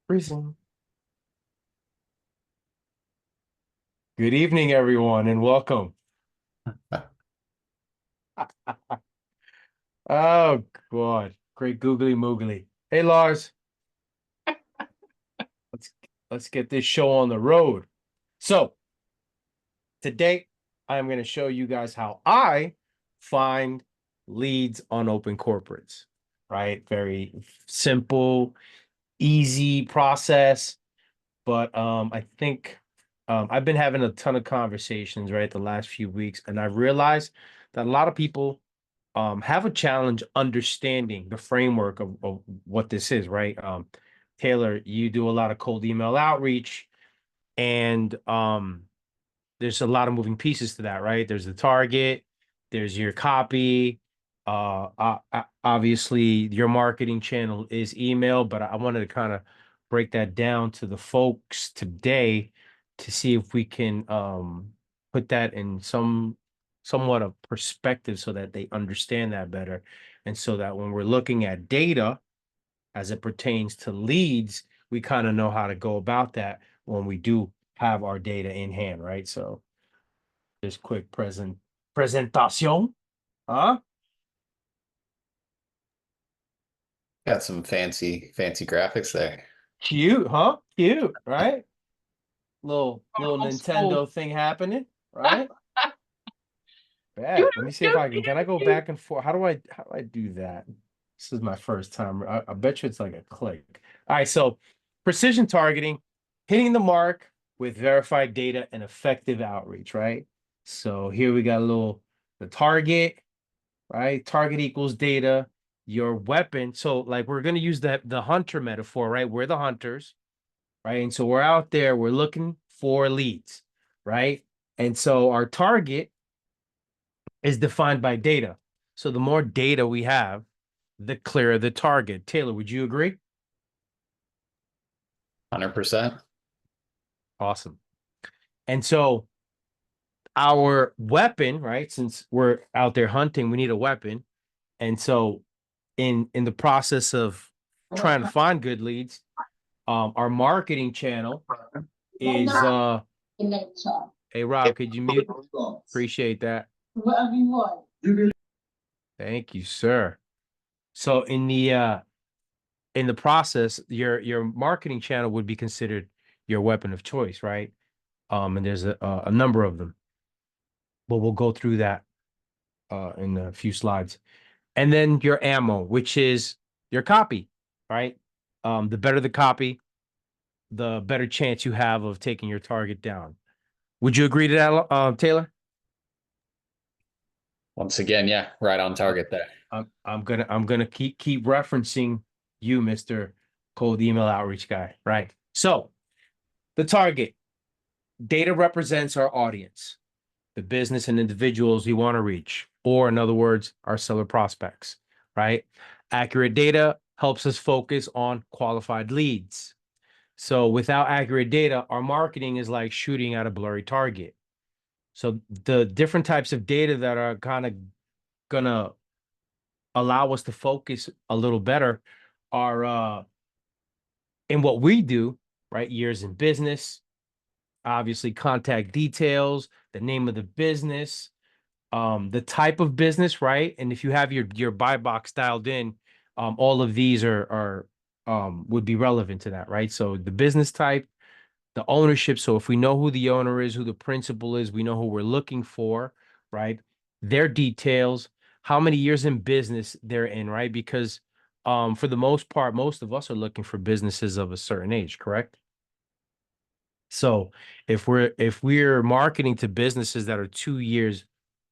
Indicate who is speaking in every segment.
Speaker 1: Freezing. Good evening, everyone, and welcome. Oh, God. Great googly moogly. Hey, Lars, let's let's get this show on the road. So, today I'm going to show you guys how I find leads on open corporates, right? Very simple, easy process, but I think I've been having a ton of conversations, right, the last few weeks, and I realized that a lot of people have a challenge understanding the framework of what this is, right? Taylor, you do a lot of cold email outreach, and there's a lot of moving pieces to that, right? There's the target, there's your copy. Obviously, your marketing channel is email, but I wanted to kind of break that down to the folks today to see if we can put that in somewhat of perspective so that they understand that better. And so that when we're looking at data as it pertains to leads, we kind of know how to go about that when we do have our data in hand, right? So this quick presentation, huh?
Speaker 2: Got some fancy graphics there.
Speaker 1: Cute, huh? Cute, right? Little
Speaker 2: Old school.
Speaker 1: Nintendo thing happening, right? Bad. Let me see if I can. Can I go back and forth? How do I do that? This is my first time. I bet you it's like a click. All right, so precision targeting, hitting the mark with verified data and effective outreach, right? So here we got the target, right? Target equals data, your weapon. So like we're gonna use the hunter metaphor, right? We're the hunters, right? And so we're out there, we're looking for leads, right? And so our target is defined by data. So the more data we have, the clearer the target. Taylor, would you agree?
Speaker 2: 100%.
Speaker 1: Awesome. And so our weapon, right? Since we're out there hunting, we need a weapon. And so in the process of trying to find good leads, our marketing channel is hey Rob, could you mute? Appreciate that. Thank you, sir. So in the process, your marketing channel would be considered your weapon of choice, right? And there's a number of them, but we'll go through that in a few slides. And then your ammo, which is your copy, right? The better the copy, the better chance you have of taking your target down. Would you agree to that, Taylor?
Speaker 2: Once again, yeah, right on
Speaker 1: Uh,
Speaker 2: target there.
Speaker 1: I'm gonna keep referencing you, Mr. Cold Email Outreach Guy, right? So the target data represents our audience, the business and individuals we want to reach, or in other words, our seller prospects, right? Accurate data helps us focus on qualified leads. So without accurate data, our marketing is like shooting at a blurry target. So the different types of data that are kind of gonna allow us to focus a little better are in what we do, right? Years in business, obviously contact details, the name of the business, the type of business, right? And if you have your buy box dialed in, all of these are would be relevant to that, right? So the business type, the ownership. So if we know who the owner is, who the principal is, we know who we're looking for, right? Their details, how many years in business they're in, right? Because for the most part, most of us are looking for businesses of a certain age, correct? So if we're marketing to businesses that are 2 years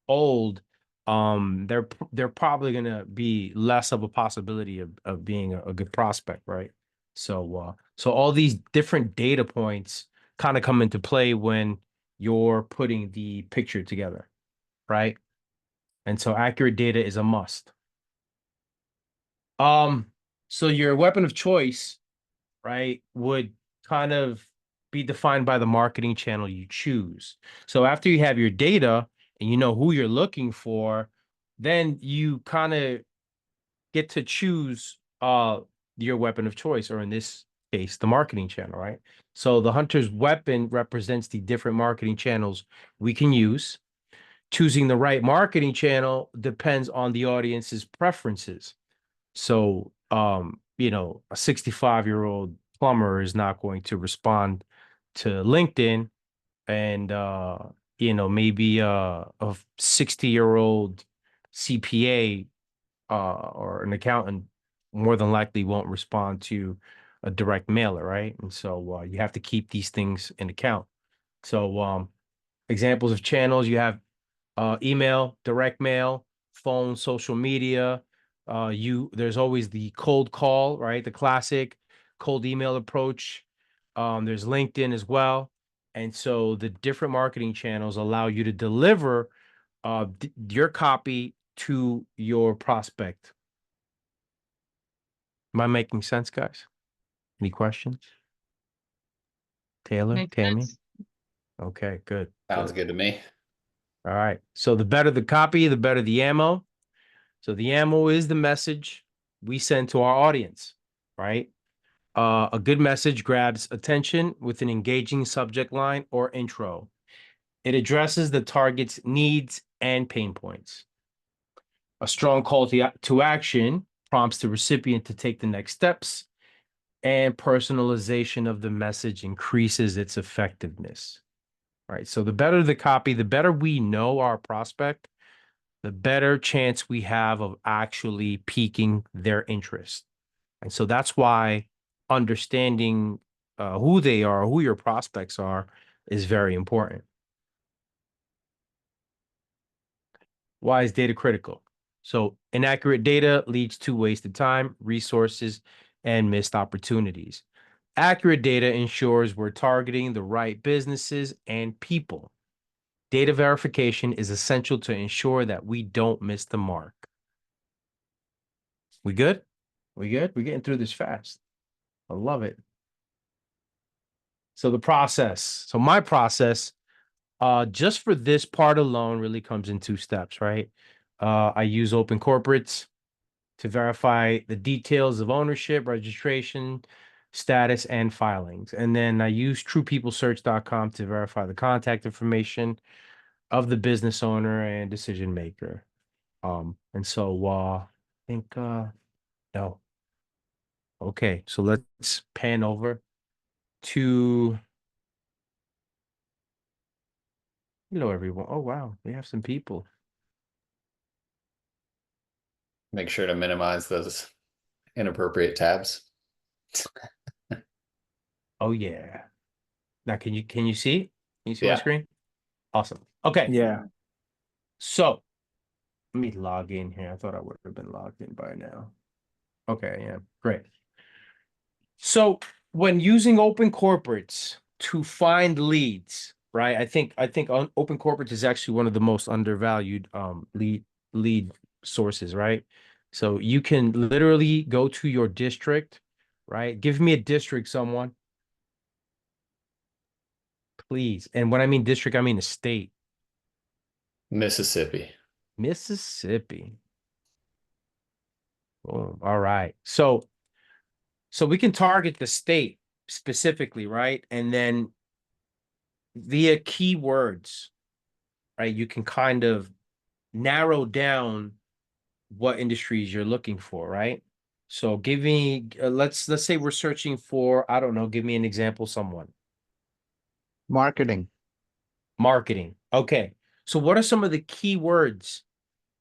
Speaker 1: old, they're probably gonna be less of a possibility of being a good prospect, right? So all these different data points kind of come into play when you're putting the picture together, right? And so accurate data is a must. Um, so your weapon of choice, right, would kind of be defined by the marketing channel you choose. So after you have your data and you know who you're looking for, then you kind of get to choose your weapon of choice, or in this case, the marketing channel, right? So the hunter's weapon represents the different marketing channels we can use. Choosing the right marketing channel depends on the audience's preferences. So, a 65-year-old plumber is not going to respond to LinkedIn, and maybe a 60-year-old CPA or an accountant more than likely won't respond to a direct mailer, right? And so you have to keep these things in account. So examples of channels, you have email, direct mail, phone, social media. There's always the cold call, right? The classic cold email approach. There's LinkedIn as well. And so the different marketing channels allow you to deliver your copy to your prospect. Am I making sense, guys? Any questions? Taylor,
Speaker 3: Makes
Speaker 1: Tammy?
Speaker 3: sense.
Speaker 1: Okay, good.
Speaker 2: Sounds good to me.
Speaker 1: All right. So the better the copy, the better the ammo. So the ammo is the message we send to our audience, right? A good message grabs attention with an engaging subject line or intro. It addresses the target's needs and pain points. A strong call to action prompts the recipient to take the next steps, and personalization of the message increases its effectiveness, right? So the better the copy, the better we know our prospect, the better chance we have of actually piquing their interest. And so that's why understanding who they are, who your prospects are, is very important. Why is data critical? So inaccurate data leads to wasted time, resources, and missed opportunities. Accurate data ensures we're targeting the right businesses and people. Data verification is essential to ensure that we don't miss the mark. We good? We good? We're getting through this fast. I love it. So the process. So my process, just for this part alone, really comes in 2 steps, right? I use open corporates to verify the details of ownership, registration, status, and filings. And then I use truepeoplesearch.com to verify the contact information of the business owner and decision maker. And so I think no. Okay, so let's pan over to hello everyone. Oh wow, we have some people.
Speaker 2: Make sure to minimize those inappropriate tabs.
Speaker 1: Oh yeah. Now can you see? Can you see my
Speaker 2: Yeah.
Speaker 1: screen? Awesome. Okay.
Speaker 4: Yeah.
Speaker 1: So let me log in here. I thought I would have been logged in by now. Okay, yeah, great. So when using open corporates to find leads, right? I think open corporates is actually one of the most undervalued lead sources, right? So you can literally go to your district, right? Give me a district, someone, please. And when I mean district, I mean a state.
Speaker 2: Mississippi.
Speaker 1: Mississippi. Boom. All right. So we can target the state specifically, right? And then via keywords, right, you can kind of narrow down what industries you're looking for, right? So give me let's say we're searching for, I don't know, give me an example, someone.
Speaker 4: Marketing.
Speaker 1: Marketing. Okay. So what are some of the keywords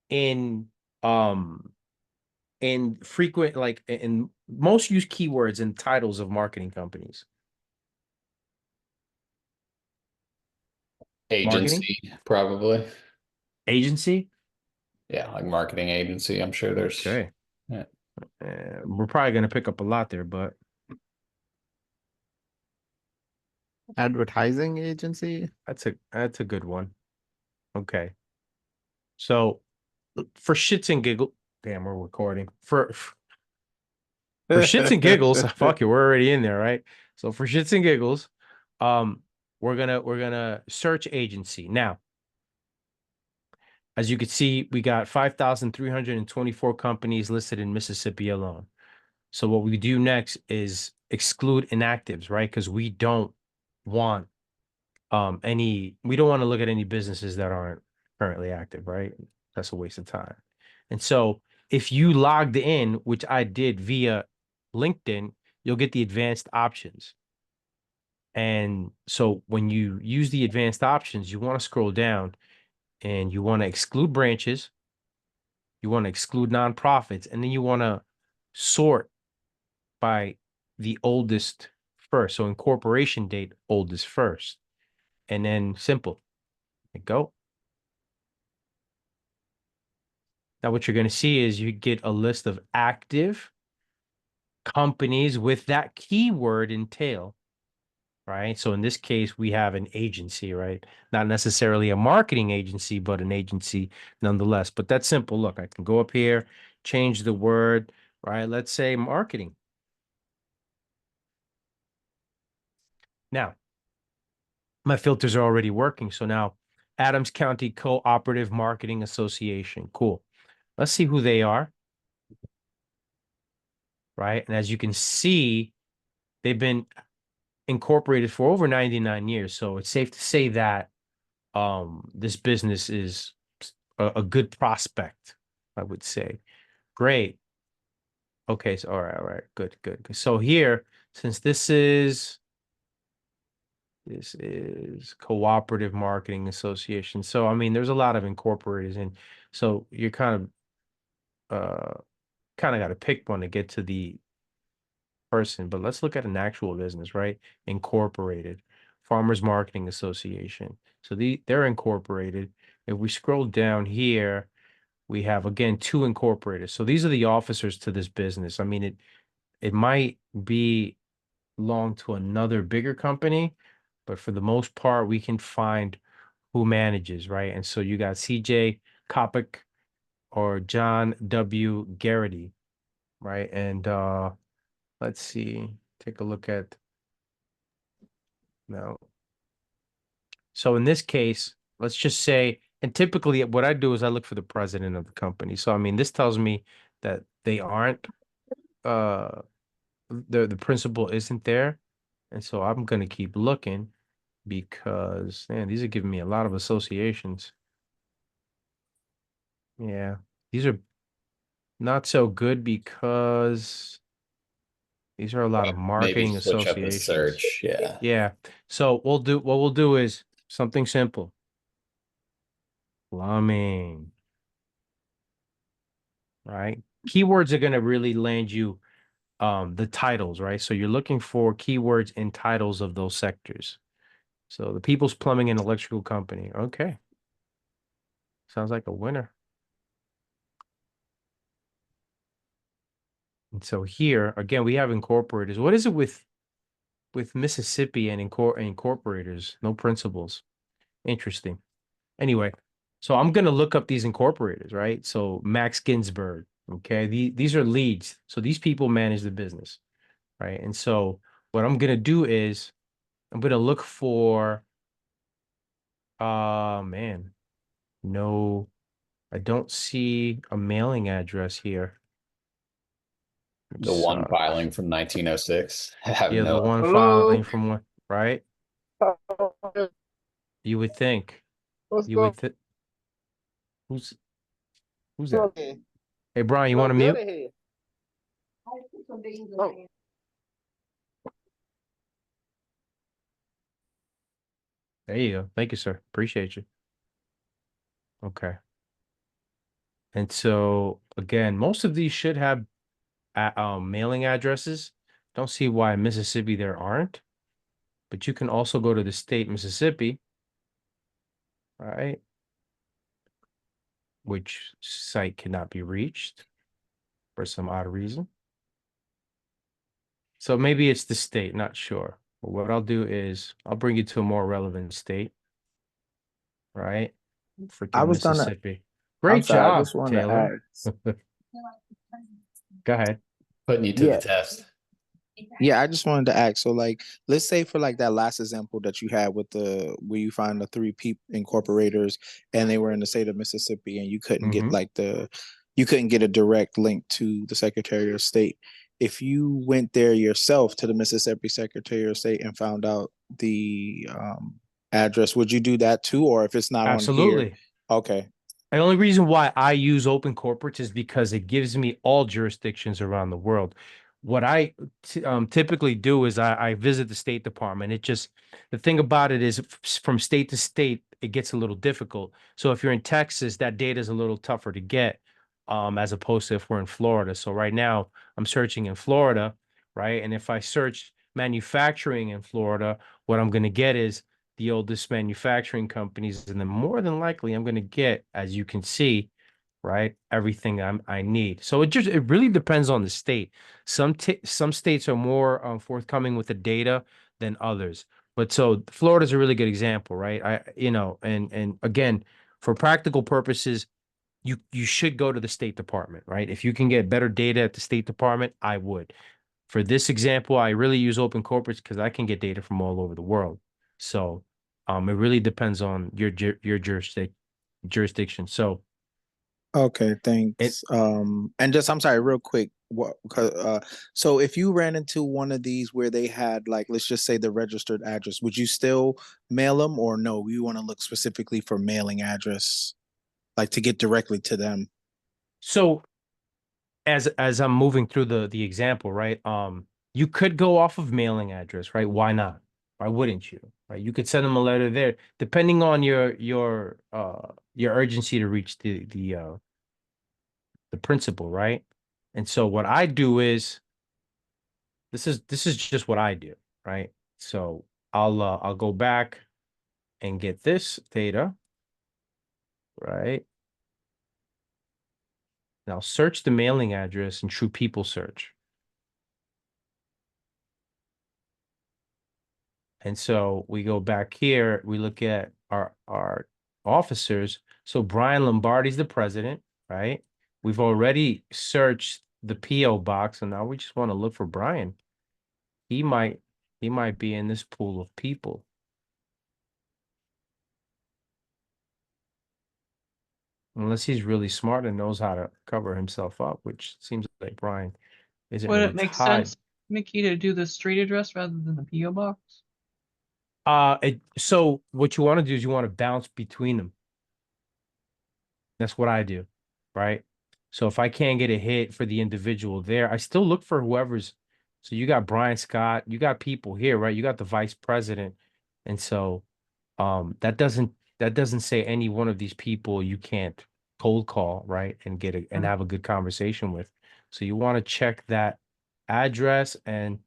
Speaker 1: in um frequent, like in most used keywords and titles of marketing companies? Marketing?
Speaker 2: Agency, probably.
Speaker 1: Agency?
Speaker 2: Yeah, like marketing agency. I'm sure there's.
Speaker 1: Okay.
Speaker 2: Yeah.
Speaker 1: We're probably going to pick up a lot there, but
Speaker 4: Advertising agency.
Speaker 1: that's a good one. Okay. So for shits and giggles, damn, we're recording. For shits and giggles, fuck it, we're already in there, right? So for shits and giggles, we're gonna search agency. Now, as you can see, we got 5,324 companies listed in Mississippi alone. So what we do next is exclude inactives, right? Because we don't want we don't want to look at any businesses that aren't currently active, right? That's a waste of time. And so if you logged in, which I did via LinkedIn, you'll get the advanced options. And so when you use the advanced options, you want to scroll down and you want to exclude branches, you want to exclude nonprofits, and then you want to sort by the oldest first. So incorporation date, oldest first, and then simple. There you go. Now what you're going to see is you get a list of active companies with that keyword in tail, right? So in this case, we have an agency, right? Not necessarily a marketing agency, but an agency nonetheless. But that's simple. Look, I can go up here, change the word, right? Let's say marketing. Now, my filters are already working. So now Adams County Cooperative Marketing Association. Cool. Let's see who they are. Right. And as you can see, they've been incorporated for over 99 years. So it's safe to say that this business is a good prospect, I would say. Great. Okay, so all right, good, good. So here, since this is Cooperative Marketing Association. So I mean, there's a lot of incorporators, and so you're kind of got to pick one to get to the person. But let's look at an actual business, right? Incorporated Farmers Marketing Association. So they're incorporated. If we scroll down here, we have again two incorporators. So these are the officers to this business. I mean, it might be belong to another bigger company, but for the most part, we can find who manages, right? And so you got CJ Kopic or John W. Garrity, right? And let's see, take a look at now. So in this case, let's just say, and typically what I do is I look for the president of the company. So I mean, this tells me that they aren't the principal isn't there. And so I'm gonna keep looking because man, these are giving me a lot of associations. Yeah, these are not so good because these are a lot of
Speaker 2: Maybe
Speaker 1: marketing
Speaker 2: switch up the
Speaker 1: associations.
Speaker 2: search. Yeah.
Speaker 1: Yeah. So what we'll do is something simple. Plumbing. Right? Keywords are gonna really land you the titles, right? So you're looking for keywords and titles of those sectors. So the People's Plumbing and Electrical Company. Okay. Sounds like a winner. And so here, again, we have incorporators. What is it with Mississippi and incorporators? No principals. Interesting. Anyway, so I'm gonna look up these incorporators, right? So Max Ginsburg. Okay, these are leads. So these people manage the business, right? And so what I'm gonna do is I'm gonna look for man, no, I don't see a mailing address here.
Speaker 2: The one
Speaker 1: Sucks.
Speaker 2: filing from 1906. I have
Speaker 1: Yeah, the
Speaker 2: no.
Speaker 1: one
Speaker 3: Hello.
Speaker 1: filing from one, right? You would think.
Speaker 3: What's
Speaker 1: You
Speaker 3: going
Speaker 1: would think. Who's that?
Speaker 3: on here?
Speaker 1: Hey, Brian, you want to
Speaker 3: What's good
Speaker 1: mute?
Speaker 3: in here? Oh,
Speaker 1: There you go. Thank you, sir. Appreciate you. Okay. And so again, most of these should have mailing addresses. Don't see why in Mississippi there aren't, but you can also go to the state Mississippi, right? Which site cannot be reached for some odd reason. So maybe it's the state, not sure. But what I'll do is I'll bring you to a more relevant state, right?
Speaker 4: I
Speaker 1: Freaking
Speaker 4: was gonna,
Speaker 1: Mississippi.
Speaker 4: I'm
Speaker 1: Great
Speaker 4: sorry, I
Speaker 1: job,
Speaker 4: just wanted to
Speaker 1: Taylor.
Speaker 4: ask.
Speaker 1: Go ahead.
Speaker 2: Putting you to the
Speaker 4: Yeah.
Speaker 2: test.
Speaker 4: Yeah, I just wanted to ask. So, like, let's say for like that last example that you had with the where you find the three people incorporators and they were in the state of Mississippi and you couldn't get
Speaker 1: Mhm.
Speaker 4: you couldn't get a direct link to the Secretary of State. if you went there yourself to the Mississippi Secretary of State and found out the address, would you do that too? Or if it's not on here?
Speaker 1: Absolutely.
Speaker 4: Okay.
Speaker 1: The only reason why I use open corporates is because it gives me all jurisdictions around the world. What I typically do is I visit the State Department. It just, the thing about it is from state to state, it gets a little difficult. So if you're in Texas, that data is a little tougher to get, as opposed to if we're in Florida. So right now I'm searching in Florida, right? And if I search manufacturing in Florida, what I'm going to get is the oldest manufacturing companies, and then more than likely I'm going to get, as you can see, right, everything I need. So it really depends on the state. Some states are more forthcoming with the data than others. But so Florida's a really good example, right? And again, for practical purposes, you should go to the State Department, right? If you can get better data at the State Department, I would. For this example, I really use open corporates because I can get data from all over the world. So it really depends on your jurisdiction. So
Speaker 4: Okay,
Speaker 1: it
Speaker 4: thanks. And just I'm sorry, real quick. So if you ran into one of these where they had like, let's just say the registered address, would you still mail them or no? You want to look specifically for mailing address, like to get directly to them?
Speaker 1: so as I'm moving through the example, right? You could go off of mailing address, right? Why not? Why wouldn't you? Right? You could send them a letter there, depending on your urgency to reach the principal, right? And so what I do is this is just what I do, right? So I'll go back and get this data, right? And I'll search the mailing address in True People Search. And so we go back here, we look at our officers. So Brian Lombardi's the president, right? We've already searched the PO box, and now we just want to look for Brian. He might he might be in this pool of people. Unless he's really smart and knows how to cover himself up, which seems like Brian isn't
Speaker 3: Would
Speaker 1: really
Speaker 3: it make
Speaker 1: tied.
Speaker 3: sense, Mickey, to do the street address rather than the PO box?
Speaker 1: So what you want to do is you want to bounce between them. That's what I do, right? So if I can't get a hit for the individual there, I still look for whoever's. So you got Brian Scott, you got people here, right? You got the vice president, and so that doesn't say any one of these people you can't cold call, right? And get a and have a good conversation with. So you want to check that address and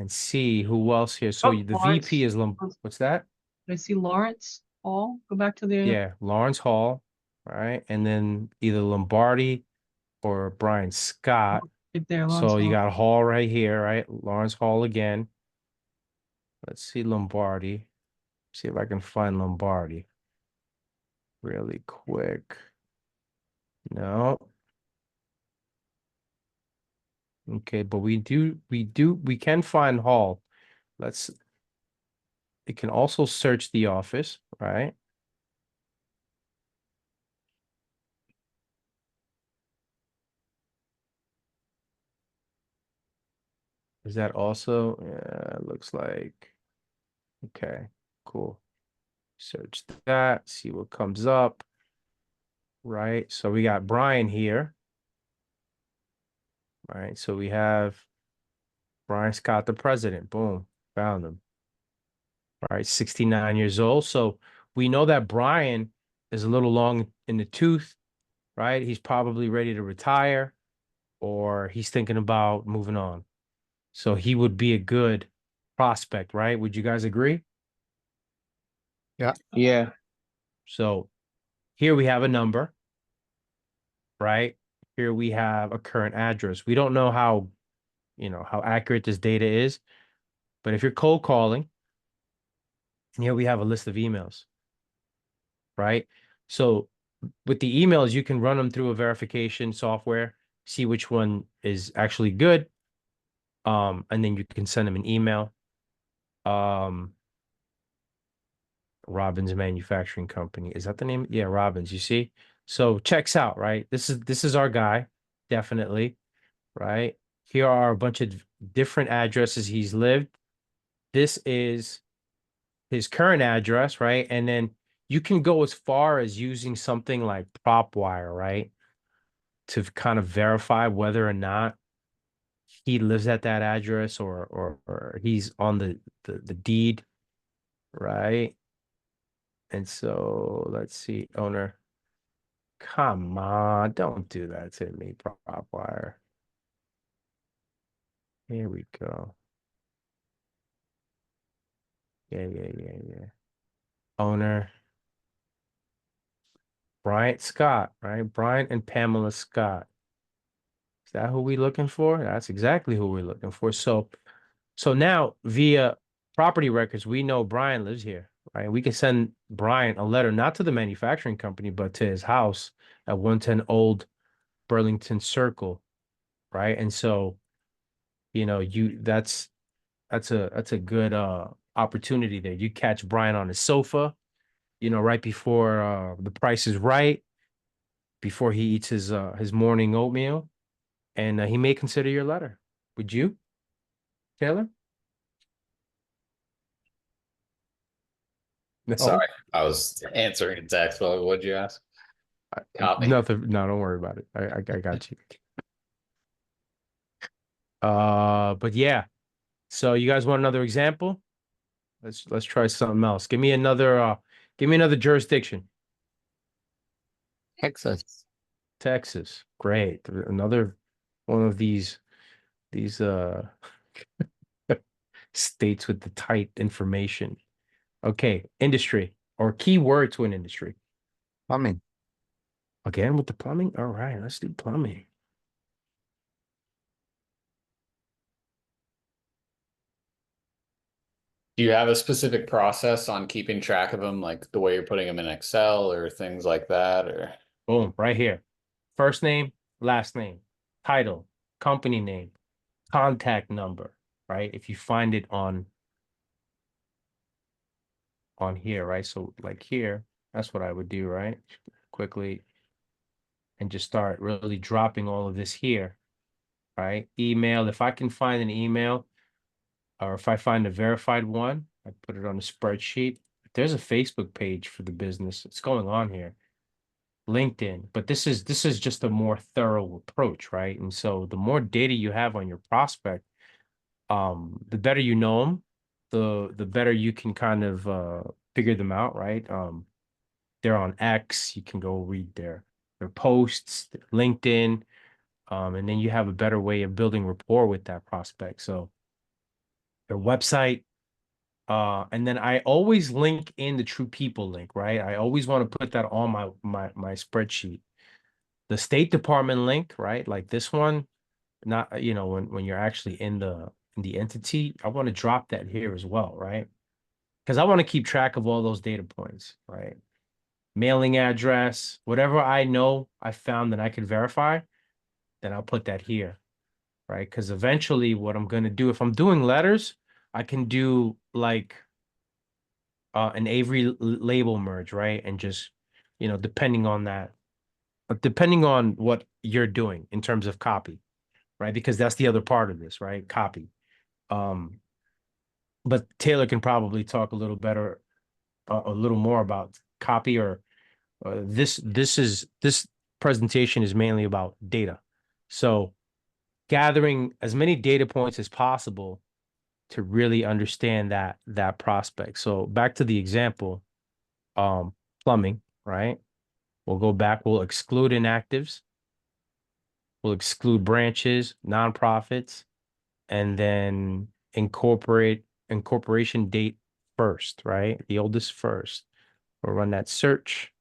Speaker 1: see who else here. So
Speaker 3: Oh,
Speaker 1: the VP
Speaker 3: Lawrence.
Speaker 1: is what's that?
Speaker 3: Did I see Lawrence Hall? Go back to the.
Speaker 1: Yeah, Lawrence Hall, right? And then either Lombardi or Brian Scott.
Speaker 3: Right there, Lawrence
Speaker 1: So you
Speaker 3: Hall.
Speaker 1: got Hall right here, right? Lawrence Hall again. Let's see Lombardi. See if I can find Lombardi really quick. No. Okay, but we can find Hall. It can also search the office, right? Is that also, yeah, it looks like, okay, cool. Search that, see what comes up, right? So we got Brian here, right? So we have Brian Scott, the president. Boom, found him. All right, 69 years old. So we know that Brian is a little long in the tooth, right? He's probably ready to retire or he's thinking about moving on. So he would be a good prospect, right? Would you guys agree?
Speaker 4: Yeah.
Speaker 1: So here we have a number, right? Here we have a current address. We don't know how accurate this data is, but if you're cold calling, here we have a list of emails, right? So with the emails, you can run them through a verification software, see which one is actually good. And then you can send them an email. Robbins Manufacturing Company. Is that the name? Yeah, Robbins, you see? So checks out, right? This is our guy, definitely, right? Here are a bunch of different addresses he's lived. This is his current address, right? And then you can go as far as using something like PropWire, right? To kind of verify whether or not he lives at that address or he's on the deed, right? And so let's see, owner. Come on, don't do that to me, PropWire. Here we go. Yeah. Owner. Bryant Scott, right? Bryant and Pamela Scott. Is that who we looking for? That's exactly who we're looking for. So now via property records, we know Brian lives here, right? We can send Brian a letter, not to the manufacturing company, but to his house at 110 Old Burlington Circle, right? And so, that's a good opportunity there. You catch Brian on his sofa, right before the price is right, before he eats his morning oatmeal, and he may consider your letter. Would you, Taylor? No.
Speaker 2: Sorry, I was answering a text. What'd you ask? Copy.
Speaker 1: Nothing. No, don't worry about it. I got you. But yeah. So you guys want another example? Let's try something else. Give me another jurisdiction.
Speaker 2: Texas.
Speaker 1: Texas. Great. Another one of these states with the tight information. Okay, industry or keyword to an industry.
Speaker 2: Plumbing.
Speaker 1: Again with the plumbing? All right, let's do plumbing.
Speaker 2: Do you have a specific process on keeping track of them, like the way you're putting them in Excel or things like that, or?
Speaker 1: Boom, right here. First name, last name, title, company name, contact number, right? If you find it on here, right? So like here, that's what I would do, right? Quickly, and just start really dropping all of this here, right? Email, if I can find an email, or if I find a verified one, I put it on a spreadsheet. If there's a Facebook page for the business, it's going on here. LinkedIn, but this is just a more thorough approach, right? And so the more data you have on your prospect, the better you know them, the better you can kind of figure them out, right? They're on X, you can go read their posts, their LinkedIn, and then you have a better way of building rapport with that prospect. So their website, and then I always link in the True People link, right? I always want to put that on my spreadsheet. The State Department link, right? Like this one, not when you're actually in the entity, I want to drop that here as well, right? Because I want to keep track of all those data points, right? Mailing address, whatever I know I found that I can verify, then I'll put that here, right? Because eventually what I'm going to do, if I'm doing letters, I can do like an Avery label merge, right? And just, depending on that, depending on what you're doing in terms of copy, right? Because that's the other part of this, right? Copy. But Taylor can probably talk a little better, a little more about copy, or this presentation is mainly about data. So gathering as many data points as possible to really understand that prospect. So back to the example, plumbing, right? We'll go back, we'll exclude inactives, we'll exclude branches, nonprofits, and then incorporation date first, right? The oldest first. We'll run that search.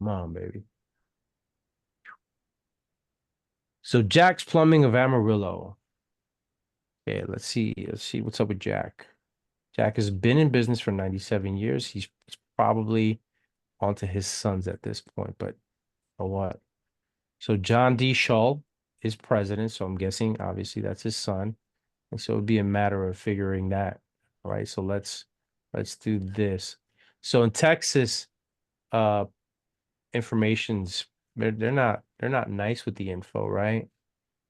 Speaker 1: Come on, baby. So Jack's Plumbing of Amarillo. Okay, let's see what's up with Jack. Jack has been in business for 97 years. He's probably onto his sons at this point, but what? So John D. Shull is president, so I'm guessing obviously that's his son. And so it'd be a matter of figuring that. All right, so let's do this. So in Texas, uh information's they're not nice with the info, right?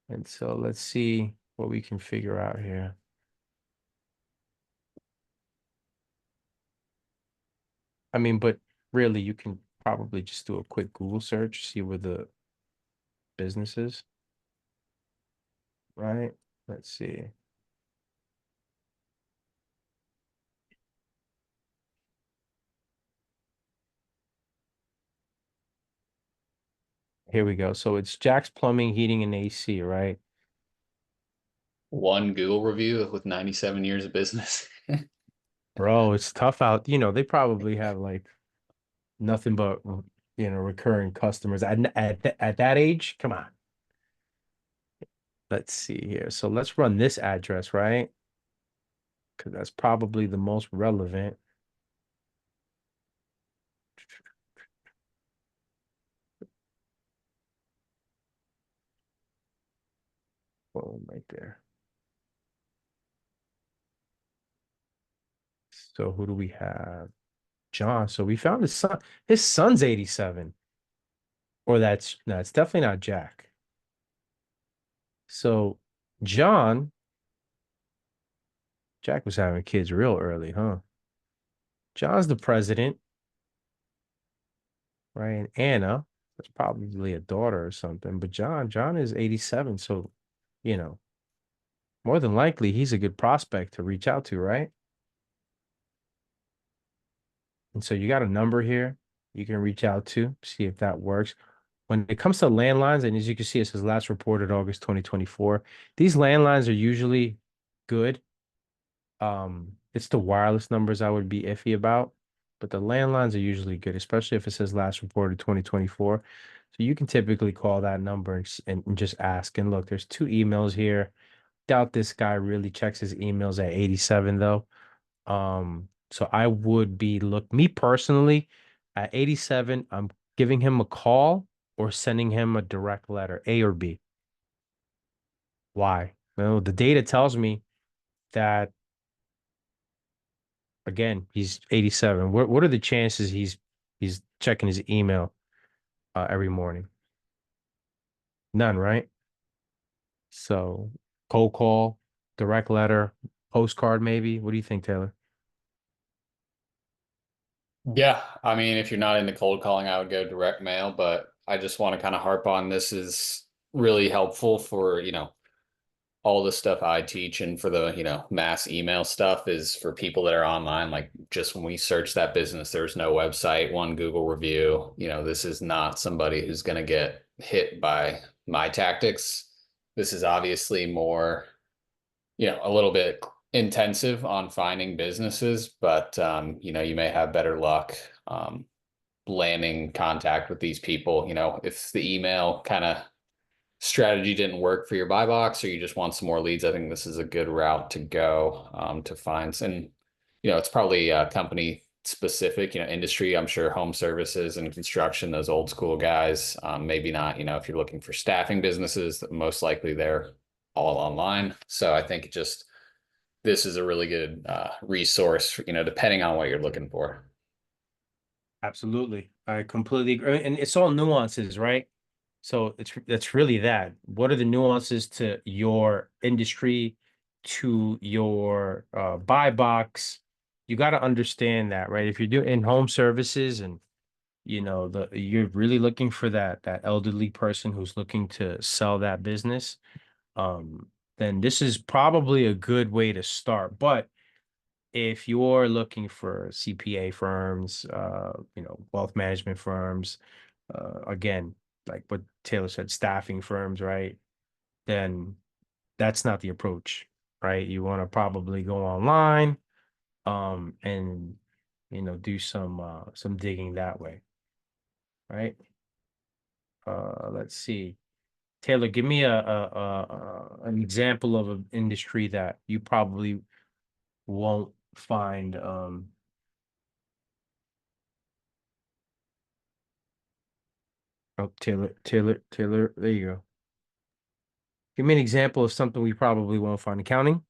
Speaker 1: And so let's see what we can figure out here. I mean, but really you can probably just do a quick Google search, see where the business is, right? Let's see. Here we go. So it's Jack's Plumbing, Heating, and AC, right?
Speaker 2: One Google review with 97 years of business.
Speaker 1: Bro, it's tough out. They probably have like nothing but recurring customers at that age. Come on. Let's see here. So let's run this address, right? Because that's probably the most relevant. Boom, right there. So who do we have? John. So we found his son. His son's 87. Or no, it's definitely not Jack. So Jack was having kids real early, huh? John's the president, right? And Anna, that's probably a daughter or something. But John is 87. So, more than likely he's a good prospect to reach out to, right? And so you got a number here you can reach out to, see if that works. When it comes to landlines, and as you can see, it says last reported August 2024. These landlines are usually good. It's the wireless numbers I would be iffy about, but the landlines are usually good, especially if it says last reported 2024. So you can typically call that number and just ask. And look, there's 2 emails here. Doubt this guy really checks his emails at 87 though. So I would me personally, at 87, I'm giving him a call or sending him a direct letter, A or B. Why? Well, the data tells me that, again, he's 87. What are the chances he's checking his email every morning? None, right? So cold call, direct letter, postcard, maybe. What do you think, Taylor?
Speaker 2: Yeah, I mean, if you're not into cold calling, I would go direct mail, but I just want to kind of harp on this is really helpful for, all the stuff I teach and for the, mass email stuff is for people that are online. Like just when we search that business, there's no website, one Google review. This is not somebody who's going to get hit by my tactics. This is obviously more, a little bit intensive on finding businesses, but you may have better luck landing contact with these people. If the email kind of strategy didn't work for your buy box or you just want some more leads, I think this is a good route to go to find. And it's probably company specific, industry. I'm sure home services and construction, those old school guys, maybe not. If you're looking for staffing businesses, most likely they're all online. So I think this is a really good resource, depending on what you're looking for.
Speaker 1: Absolutely. I completely agree. And it's all nuances, right? So that's really that. What are the nuances to your industry, to your buy box? You got to understand that, right? If you're doing home services and you're really looking for that elderly person who's looking to sell that business, then this is probably a good way to start. But if you're looking for CPA firms, wealth management firms, again, like what Taylor said, staffing firms, right? Then that's not the approach, right? You want to probably go online, and do some digging that way, right? Let's see. Taylor, give me an example of an industry that you probably won't find. Oh, Taylor. There you go. Give me an example of something we probably won't find. Accounting.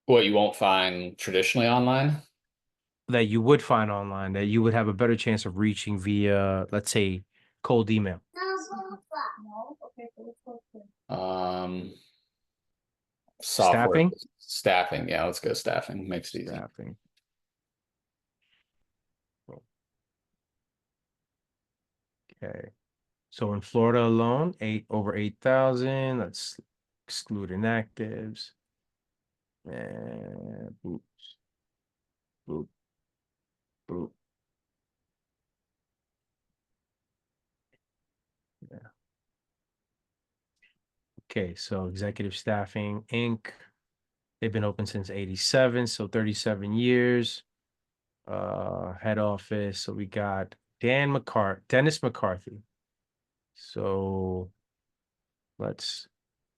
Speaker 2: What you won't find traditionally online.
Speaker 1: that you would find online that you would have a better chance of reaching via, let's say, cold email?
Speaker 2: Software
Speaker 1: Staffing?
Speaker 2: staffing. Yeah, let's go staffing. Makes it easy.
Speaker 1: Staffing. Okay. So in Florida alone, over 8,000. Let's exclude inactives. And boop, boop, boop. Yeah. Okay, so Executive Staffing Inc. They've been open since 87, so 37 years. Head office. So we got Dennis McCarthy. So let's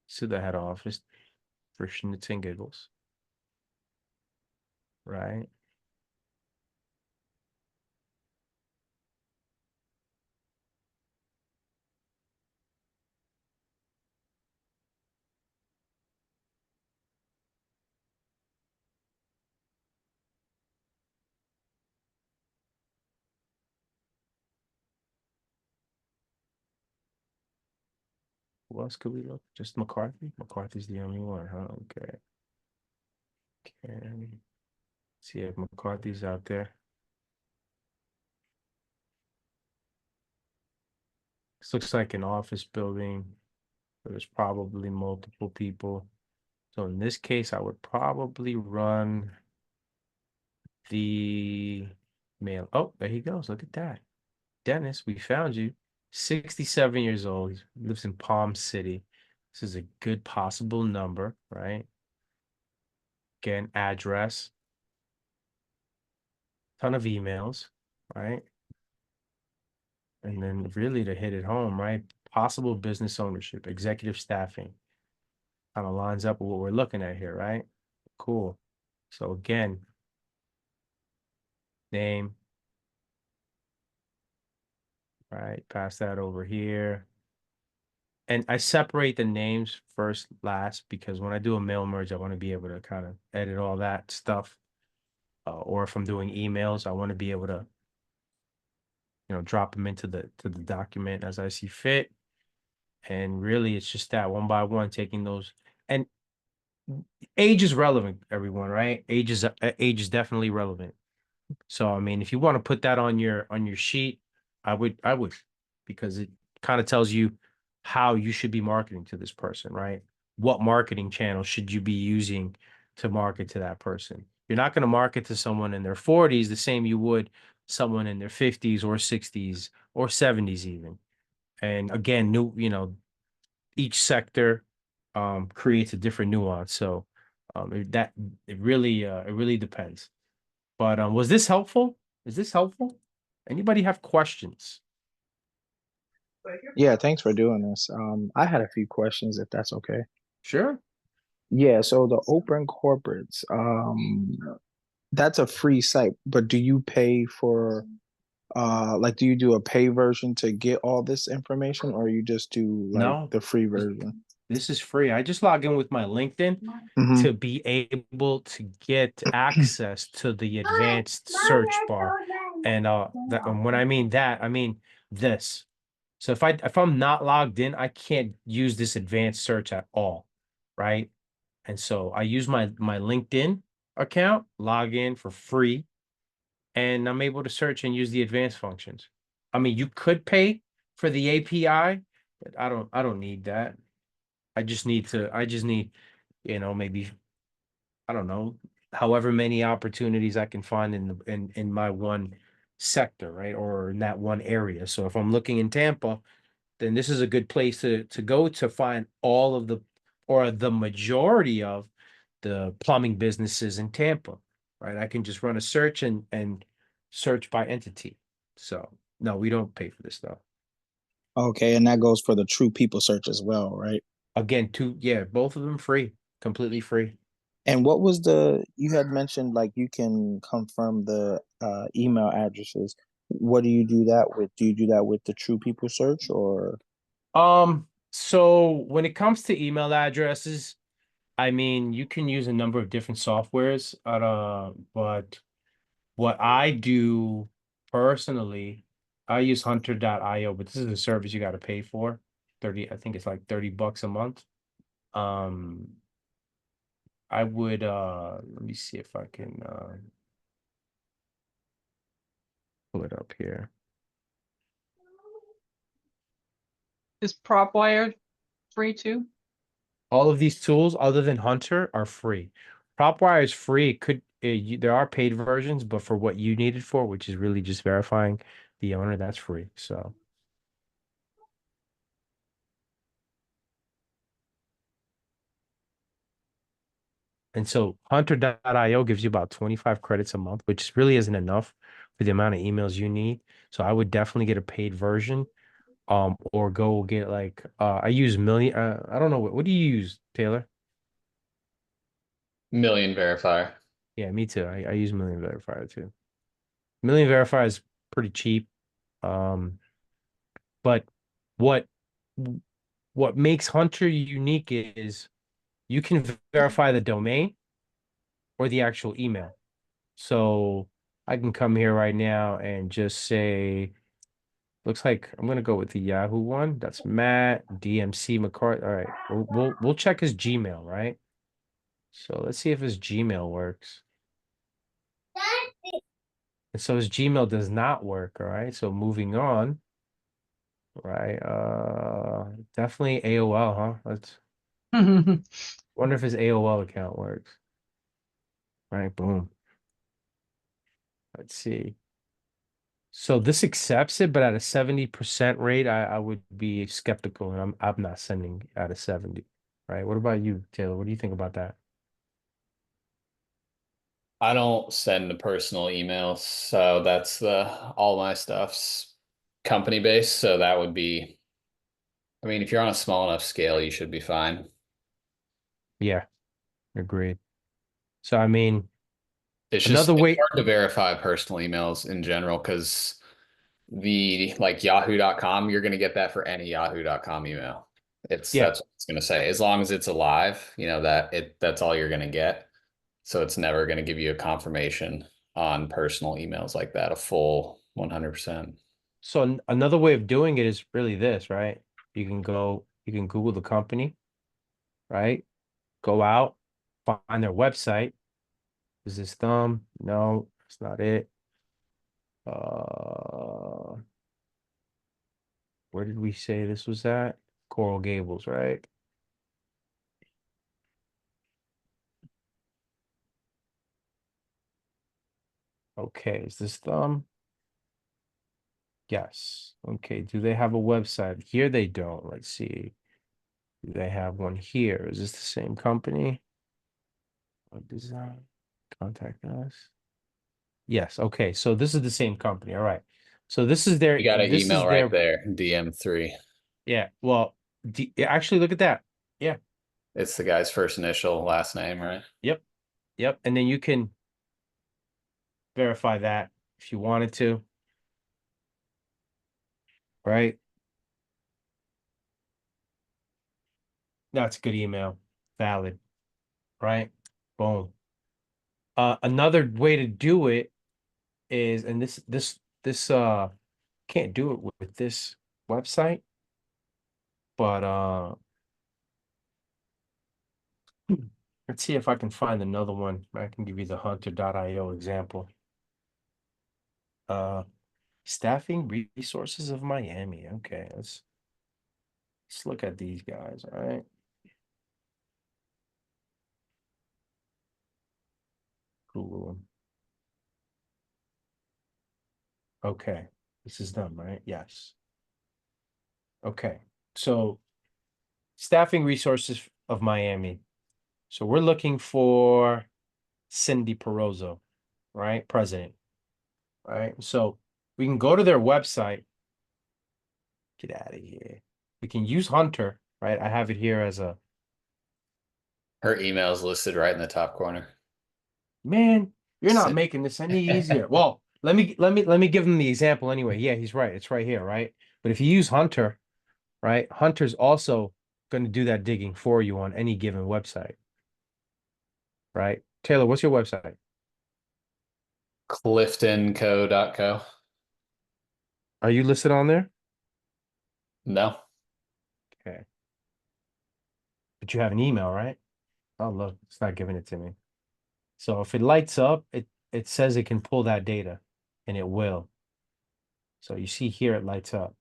Speaker 1: see the head office for Schnitz and Giggles. Right. Who else could we look? Just McCarthy? McCarthy's the only one, huh? Okay. Okay. See if McCarthy's out there. This looks like an office building. There's probably multiple people. So in this case, I would probably run the mail. Oh, there he goes. Look at that. Dennis, we found you. 67 years old. He lives in Palm City. This is a good possible number, right? Again, address. Ton of emails, right? And then really to hit it home, right? Possible business ownership, executive staffing. Kind of lines up with what we're looking at here, right? Cool. So again, name, right? Pass that over here. And I separate the names first, last, because when I do a mail merge, I want to be able to kind of edit all that stuff. Or if I'm doing emails, I want to be able to, drop them into the document as I see fit. And really, it's just that one by one, taking those. And age is relevant, everyone, right? Age is definitely relevant. So I mean, if you want to put that on your sheet, I would, because it kind of tells you how you should be marketing to this person, right? What marketing channel should you be using to market to that person? You're not going to market to someone in their 40s the same you would someone in their 50s or 60s or 70s even. And again, each sector creates a different nuance. So it really depends. But was this helpful? Is this helpful? Anybody have questions?
Speaker 4: Yeah, thanks for doing this. I had a few questions if that's okay.
Speaker 1: Sure.
Speaker 4: Yeah, so the open corporates, that's a free site, but do you pay for like do you do a pay version to get all this information or you just do like
Speaker 1: No,
Speaker 4: the free version?
Speaker 1: this is free. I just log in with my LinkedIn
Speaker 4: Mhm.
Speaker 1: to be able to get access to the advanced search bar. And when I mean that, I mean this. So if I'm not logged in, I can't use this advanced search at all, right? And so I use my LinkedIn account, log in for free, and I'm able to search and use the advanced functions. I mean, you could pay for the API, but I don't need that. I just need, maybe, I don't know, however many opportunities I can find in my one sector, right? Or in that one area. So if I'm looking in Tampa, then this is a good place to go to find all of the majority of the plumbing businesses in Tampa, right? I can just run a search and search by entity. So no, we don't pay for this stuff.
Speaker 4: Okay, and that goes for the true people search as well, right?
Speaker 1: Again, both of them free, completely free.
Speaker 4: And what was you had mentioned like you can confirm the email addresses. What do you do that with? Do you do that with the true people search or?
Speaker 1: So when it comes to email addresses, I mean, you can use a number of different softwares, but what I do personally, I use hunter.io, but this is a service you got to pay for. 30, I think it's like $30 a month. Um, I would let me see if I can pull it up here.
Speaker 3: Is PropWire free too?
Speaker 1: All of these tools other than Hunter are free. PropWire is free. It could there are paid versions, but for what you need it for, which is really just verifying the owner, that's free. So and so hunter.io gives you about 25 credits a month, which really isn't enough for the amount of emails you need. So I would definitely get a paid version. Or go get like I use million I don't know what do you use, Taylor?
Speaker 2: Million verifier.
Speaker 1: Yeah, me too. I use Million Verifier too. Million Verifier is pretty cheap. Um, but what what makes Hunter unique is you can verify the domain or the actual email. So I can come here right now and just say, looks like I'm gonna go with the Yahoo one. That's Matt DMC McCart. All right, we'll check his Gmail, right? So let's see if his Gmail works. And so his Gmail does not work. All right. So moving on. Right. Definitely AOL, huh? Let's wonder if his AOL account works. Right, boom. Let's see. So this accepts it, but at a 70% rate, I would be skeptical, and I'm not sending at a 70. Right. What about you, Taylor? What do you think about that?
Speaker 2: I don't send the personal emails, so that's all my stuff's company based. So that would be, I mean, if you're on a small enough scale, you should be fine.
Speaker 1: Yeah, agreed. So I mean,
Speaker 2: It's just
Speaker 1: another
Speaker 2: it's
Speaker 1: way.
Speaker 2: hard to verify personal emails in general because the like yahoo.com, you're going to get that for any yahoo.com email.
Speaker 1: Yeah.
Speaker 2: That's what it's going to say. As long as it's alive, that's all you're going to get. So it's never going to give you a confirmation on personal emails like that, a full 100%.
Speaker 1: So another way of doing it is really this, right? You can Google the company, right? Go out, find their website. Is this thumb? No, it's not it. Where did we say this was at? Coral Gables, right? Okay, is this thumb? Yes. Okay, do they have a website? Here they don't. Let's see. Do they have one here? Is this the same company? What design? Contact us. Yes. Okay. So this is the same company. All right. So this is
Speaker 2: You got an email right
Speaker 1: their,
Speaker 2: there, DM3.
Speaker 1: yeah. Well, actually look at that. Yeah.
Speaker 2: It's the guy's first initial, last name, right?
Speaker 1: Yep. Yep. And then you can verify that if you wanted to. Right. That's a good email. Valid. Right. Boom. Another way to do it is, and this can't do it with this website, but let's see if I can find another one. I can give you the hunter.io example. Staffing resources of Miami. Okay, let's look at these guys, all right? Google them. Okay, this is them, right? Yes. Okay, so staffing resources of Miami. So we're looking for Cindy Perozzo, right? President, right? So we can go to their website. Get out of here. We can use Hunter, right? I have it here as a
Speaker 2: Her email is listed right in the top corner.
Speaker 1: man. You're not
Speaker 2: Sim-
Speaker 1: making this any easier. Well, let me give them the example anyway. Yeah, he's right. It's right here, right? But if you use Hunter, right? Hunter's also going to do that digging for you on any given website, right? Taylor, what's your website?
Speaker 2: cliftonco.co.
Speaker 1: Are you listed on there?
Speaker 2: No.
Speaker 1: Okay. But you have an email, right? Oh, look, it's not giving it to me. So if it lights up, it says it can pull that data, and it will. So you see here it lights up.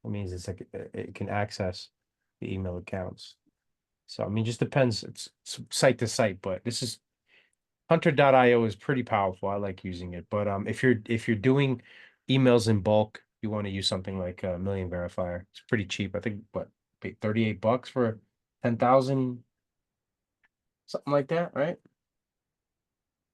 Speaker 1: That means it's like it can access the email accounts. So I mean, just depends. It's site to site, but this is Hunter.io is pretty powerful. I like using it. But if you're doing emails in bulk, you want to use something like Million Verifier. It's pretty cheap. I think what, pay $38 for 10,000, something like that, right?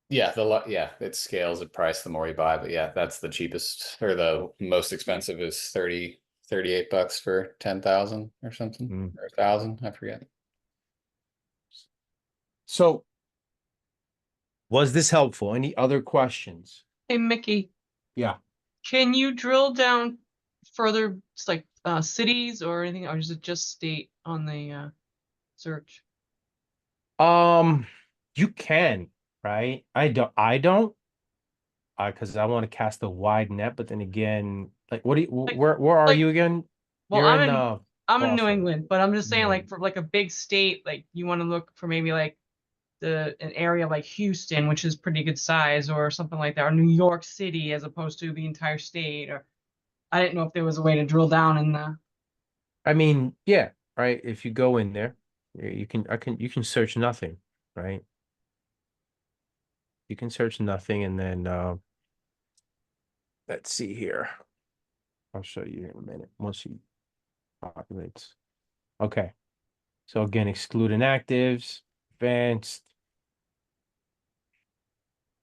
Speaker 2: Yeah, yeah, it scales at price the more you buy, but yeah, that's the cheapest or the most expensive is 38 bucks for 10,000 or something,
Speaker 1: Mm.
Speaker 2: or 1,000, I forget.
Speaker 1: So was this helpful? Any other questions?
Speaker 3: Hey, Mickey,
Speaker 1: Yeah.
Speaker 3: can you drill down further, it's like cities or anything, or is it just state on the search?
Speaker 1: You can, right? I don't, because I want to cast a wide net, but then again, like what do you
Speaker 3: Like-
Speaker 1: where are
Speaker 3: like-
Speaker 1: you again?
Speaker 3: Well,
Speaker 1: You're
Speaker 3: I'm
Speaker 1: in
Speaker 3: in I'm in New
Speaker 1: Boston.
Speaker 3: England, but I'm just saying,
Speaker 1: New
Speaker 3: like, for like a big state, like you want to look for maybe like an area like Houston, which is pretty good size, or something like that, or New York City as opposed to the entire state. Or I didn't know if there was a way to drill down in the.
Speaker 1: I mean, yeah, right. If you go in there, you can search nothing, right? You can search nothing, and then let's see here. I'll show you in a minute once he populates. Okay. So again, exclude inactives, advanced,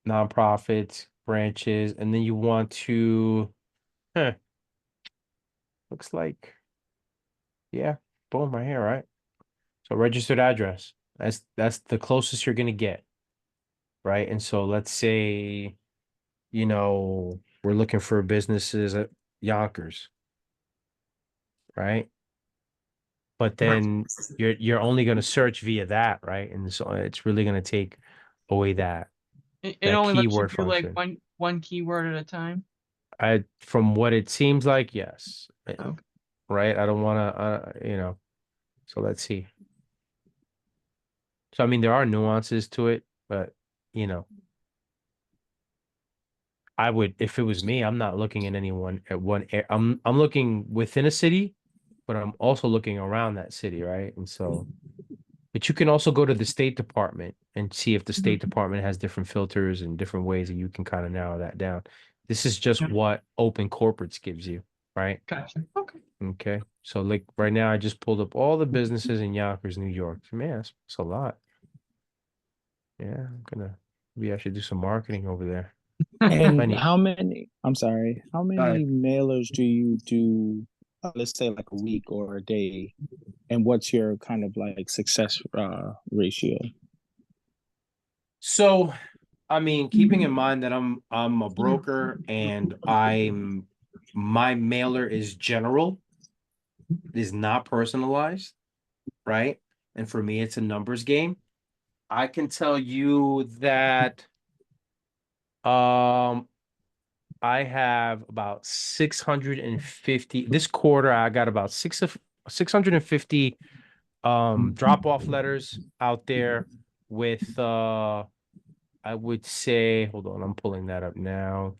Speaker 1: nonprofits, branches, and then you want to, looks like, yeah, boom, right here, right? So registered address. That's the closest you're gonna get, right? And so let's say, we're looking for businesses at Yonkers, right? But then you're only gonna search via that, right? And so it's really gonna take away
Speaker 3: It
Speaker 1: that
Speaker 3: only lets you
Speaker 1: keyword
Speaker 3: do like
Speaker 1: function.
Speaker 3: one keyword at a time.
Speaker 1: From what it seems like, yes.
Speaker 3: Okay.
Speaker 1: Right? I don't want to, so let's see. So, I mean, there are nuances to it, but, you know, I would, if it was me, I'm not looking at anyone at I'm looking within a city, but I'm also looking around that city, right? And so, but you can also go to the State Department and see if the State Department has different filters and different ways that you can kind of narrow that down. This is just
Speaker 3: Yeah.
Speaker 1: what Open Corporates gives you, right?
Speaker 3: Gotcha. Okay.
Speaker 1: Okay. So like right now I just pulled up all the businesses in Yonkers, New York. Man, that's a lot. Yeah, maybe I should do some marketing over there.
Speaker 4: And
Speaker 1: Funny.
Speaker 4: how many, I'm sorry, how many mailers do you do, let's say like a week or a day? And what's your kind of like success ratio?
Speaker 1: So, I mean, keeping in mind that I'm a broker and my mailer is general, it is not personalized, right? And for me, it's a numbers game. I can tell you that um I have about 650 this quarter. I got about 650 drop off letters out there with I would say, hold on, I'm pulling that up now.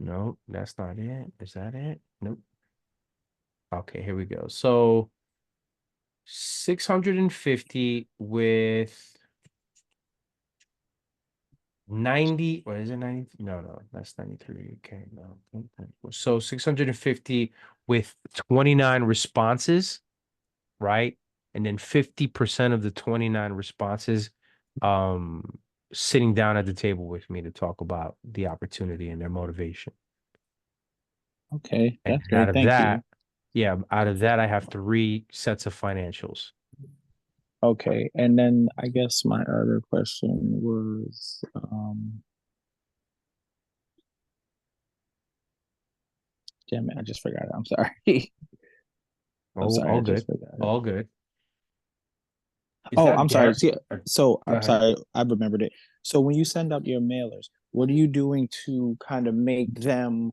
Speaker 1: No, that's not it. Is that it? Nope. Okay, here we go. So 650 with 90, what is it, 90? No, that's 93. Okay, no. So 650 with 29 responses, right? And then 50% of the 29 responses sitting down at the table with me to talk about the opportunity and their motivation.
Speaker 4: Okay,
Speaker 1: And
Speaker 4: that's
Speaker 1: out
Speaker 4: great.
Speaker 1: of
Speaker 4: Thank you.
Speaker 1: that, yeah, out of that I have 3 sets of financials.
Speaker 4: Okay, and then I guess my other question was, damn it, I just forgot it. I'm sorry. I'm
Speaker 1: Oh,
Speaker 4: sorry,
Speaker 1: all
Speaker 4: I just
Speaker 1: good.
Speaker 4: forgot it.
Speaker 1: All good. Is
Speaker 4: Oh,
Speaker 1: that
Speaker 4: I'm sorry.
Speaker 1: Darren?
Speaker 4: See,
Speaker 1: Or-
Speaker 4: so
Speaker 1: Go
Speaker 4: I'm
Speaker 1: ahead.
Speaker 4: sorry. I remembered it. So when you send out your mailers, what are you doing to kind of make them,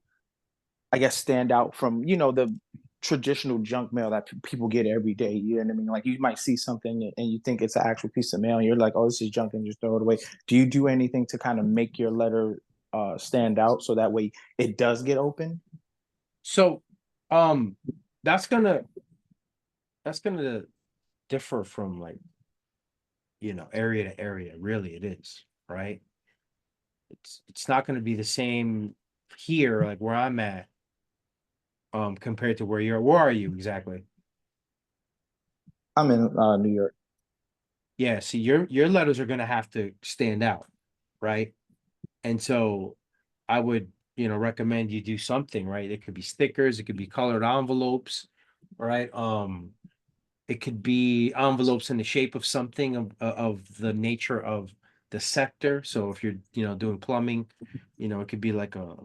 Speaker 4: I guess, stand out from, the traditional junk mail that people get every day? You know what I mean? Like you might see something and you think it's an actual piece of mail, and you're like, "Oh, this is junk," and just throw it away. Do you do anything to kind of make your letter stand out so that way it does get open?
Speaker 1: So, um, that's gonna that's gonna differ from like, area to area. Really, it is, right? It's not gonna be the same here, like where I'm at, compared to where you're. Where are you exactly?
Speaker 4: I'm in New York.
Speaker 1: Yeah, see, your letters are gonna have to stand out, right? And so I would, recommend you do something, right? It could be stickers, it could be colored envelopes, right? It could be envelopes in the shape of something of the nature of the sector. So if you're, doing plumbing, it could be like a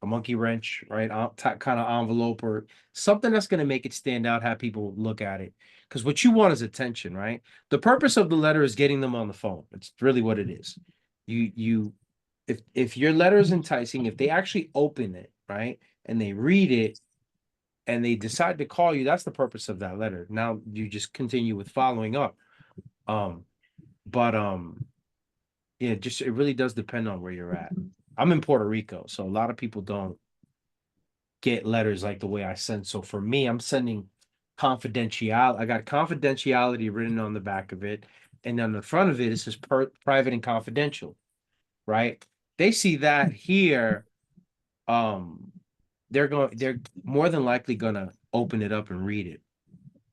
Speaker 1: monkey wrench, right? Kind of envelope or something that's going to make it stand out, have people look at it. Because what you want is attention, right? The purpose of the letter is getting them on the phone. It's really what it is. You if your letter is enticing, if they actually open it, right, and they read it and they decide to call you, that's the purpose of that letter. Now you just continue with following up. Um, but yeah, just it really does depend on where you're at. I'm in Puerto Rico, so a lot of people don't get letters like the way I send. So for me, I'm sending confidential. I got confidentiality written on the back of it, and on the front of it, it says private and confidential, right? They see that here, um, they're more than likely gonna open it up and read it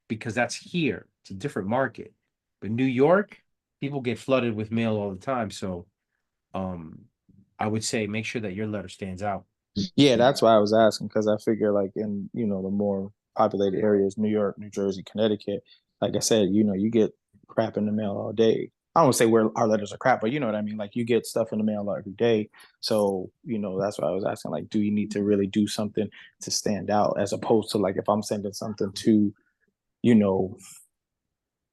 Speaker 1: because that's here. It's a different market. But New York, people get flooded with mail all the time. So um I would say make sure that your letter stands out.
Speaker 4: Yeah, that's why I was asking, because I figure like in, the more populated areas, New York, New Jersey, Connecticut, like I said, you get crap in the mail all day. I don't say where our letters are crap, but you know what I mean? Like you get stuff in the mail every day. So, that's why I was asking, like, do you need to really do something to stand out as opposed to like if I'm sending something to, you know,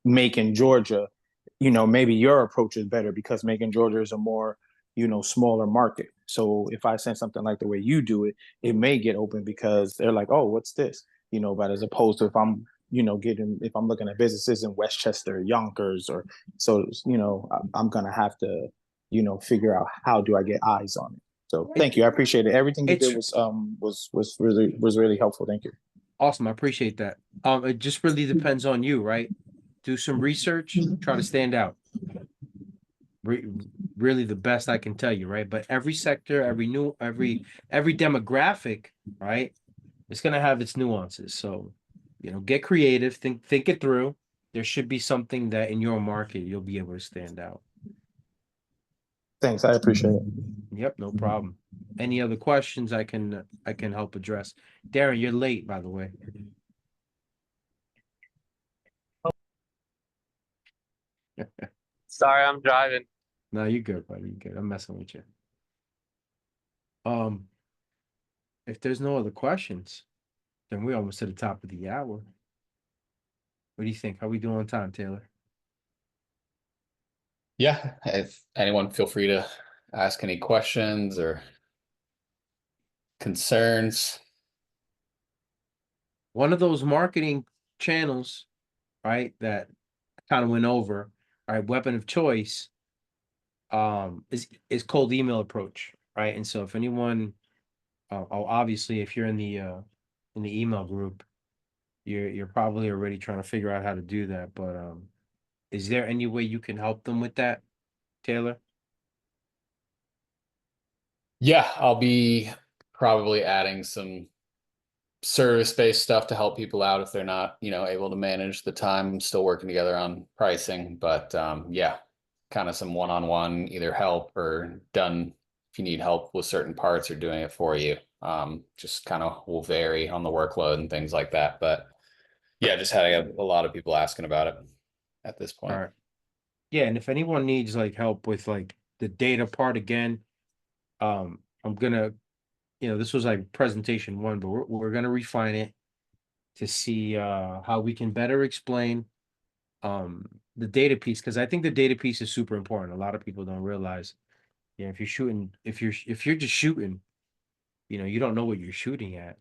Speaker 4: Macon, Georgia, maybe your approach is better because Macon, Georgia is a more, smaller market. So if I send something like the way you do it, it may get open because they're like, oh, what's this? But as opposed to if I'm, if I'm looking at businesses in Westchester, Yonkers, or so, I'm going to have to, figure out how do I get eyes on it. So thank you. I appreciate it. Everything you did
Speaker 1: It's
Speaker 4: was really helpful. Thank you.
Speaker 1: awesome. I appreciate that. It just really depends on you, right? Do some research, try to stand out. Re- Really the best I can tell you, right? But every sector, every demographic, right? It's gonna have its nuances. So, get creative, think it through. There should be something that in your market you'll be able to stand out.
Speaker 4: Thanks. I appreciate it.
Speaker 1: Yep, no problem. Any other questions I can help address? Darren, you're late, by the way.
Speaker 5: Sorry, I'm driving.
Speaker 1: No, you're good, buddy. You're good. I'm messing with you. Um, if there's no other questions, then we're almost to the top of the hour. What do you think? How we doing on time, Taylor?
Speaker 2: Yeah, if anyone feel free to ask any questions or concerns.
Speaker 1: One of those marketing channels, right, that kind of went over, right, weapon of choice, is cold email approach, right? And so if anyone, obviously, if you're in the email group, you're probably already trying to figure out how to do that. But is there any way you can help them with that, Taylor?
Speaker 2: Yeah, I'll be probably adding some service-based stuff to help people out if they're not, able to manage the time, still working together on pricing. But yeah, kind of some one-on-one either help or done if you need help with certain parts or doing it for you. Just kind of will vary on the workload and things like that. But yeah, just had a lot of people asking about it at this
Speaker 1: All
Speaker 2: point.
Speaker 1: right. Yeah, and if anyone needs like help with like the data part again, I'm gonna, this was like presentation one, but we're gonna refine it to see how we can better explain the data piece, because I think the data piece is super important. A lot of people don't realize, yeah, if you're just shooting, you don't know what you're shooting at,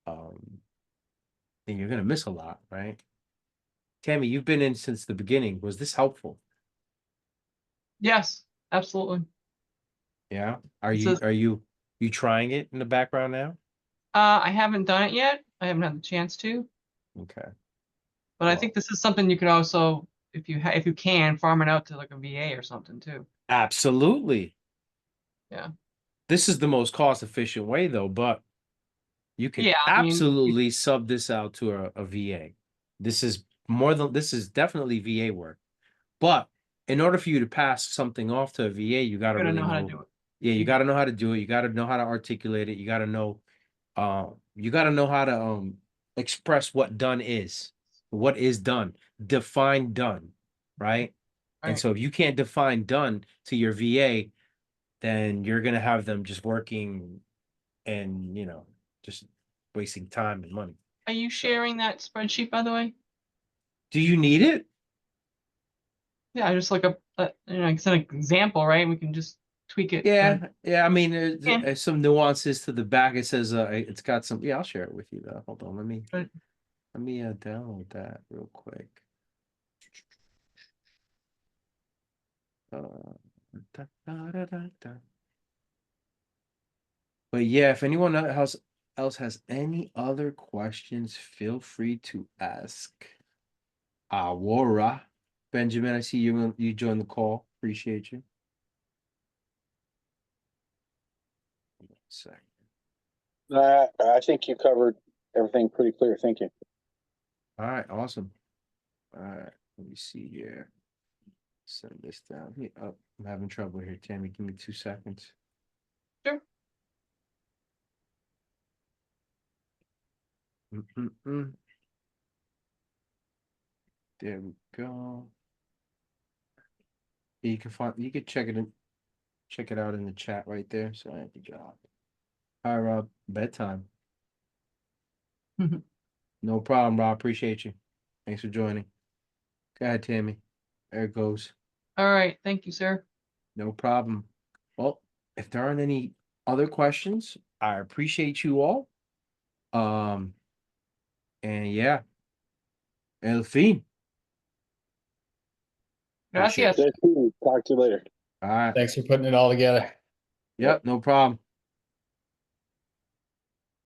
Speaker 1: then you're gonna miss a lot, right? Tammy, you've been in since the beginning. Was this helpful?
Speaker 3: Yes, absolutely.
Speaker 1: Yeah.
Speaker 3: This is-
Speaker 1: Are you trying it in the background now?
Speaker 3: I haven't done it yet. I haven't had the chance to,
Speaker 1: Okay.
Speaker 3: but I
Speaker 1: Well,
Speaker 3: think this is something you could also, if you can, farm it out to like a VA or something too.
Speaker 1: absolutely.
Speaker 3: Yeah.
Speaker 1: This is the most cost efficient way though, but you can
Speaker 3: Yeah, I mean,
Speaker 1: absolutely sub this out to a VA. This is definitely VA work. But in order for you to pass something off to a VA, you got to
Speaker 3: you gotta
Speaker 1: really
Speaker 3: know how to
Speaker 1: know.
Speaker 3: do it.
Speaker 1: Yeah, you got to know how to do it. You got to know how to articulate it. You got to know how to express what done is. What is done. Define done, right? And
Speaker 3: Right.
Speaker 1: so if you can't define done to your VA, then you're gonna have them just working and just wasting time and money.
Speaker 3: Are you sharing that spreadsheet, by the way?
Speaker 1: Do you need it?
Speaker 3: Yeah, just like it's an example, right? We can just tweak it.
Speaker 1: Yeah. I mean,
Speaker 3: Yeah.
Speaker 1: there's some nuances to the back. It says it's got some. Yeah, I'll share it with you though. Hold on,
Speaker 3: Right.
Speaker 1: let me download that real quick. Da, da, da, da, da. But yeah, if anyone else has any other questions, feel free to ask. Awara. Benjamin, I see you joined the call. Appreciate you. Second.
Speaker 5: I think you covered everything pretty clear. Thank you.
Speaker 1: All right, awesome. All right, let me see here. Send this down here. Oh, I'm having trouble here, Tammy. Give me 2 seconds.
Speaker 3: Sure.
Speaker 1: Mm-mm-mm. There we go. Yeah, you can check it out in the chat right there. So I have the job. All right, Rob. Bedtime.
Speaker 3: Mhm.
Speaker 1: No problem, Rob. Appreciate you. Thanks for joining. Go ahead, Tammy. There it goes.
Speaker 3: All right. Thank you, sir.
Speaker 1: No problem. Well, if there aren't any other questions, I appreciate you all. And yeah, El fin. Appreciate it.
Speaker 3: Gracias.
Speaker 5: Talk to you later.
Speaker 1: All right.
Speaker 2: Thanks for putting it all together.
Speaker 1: Yep, no problem.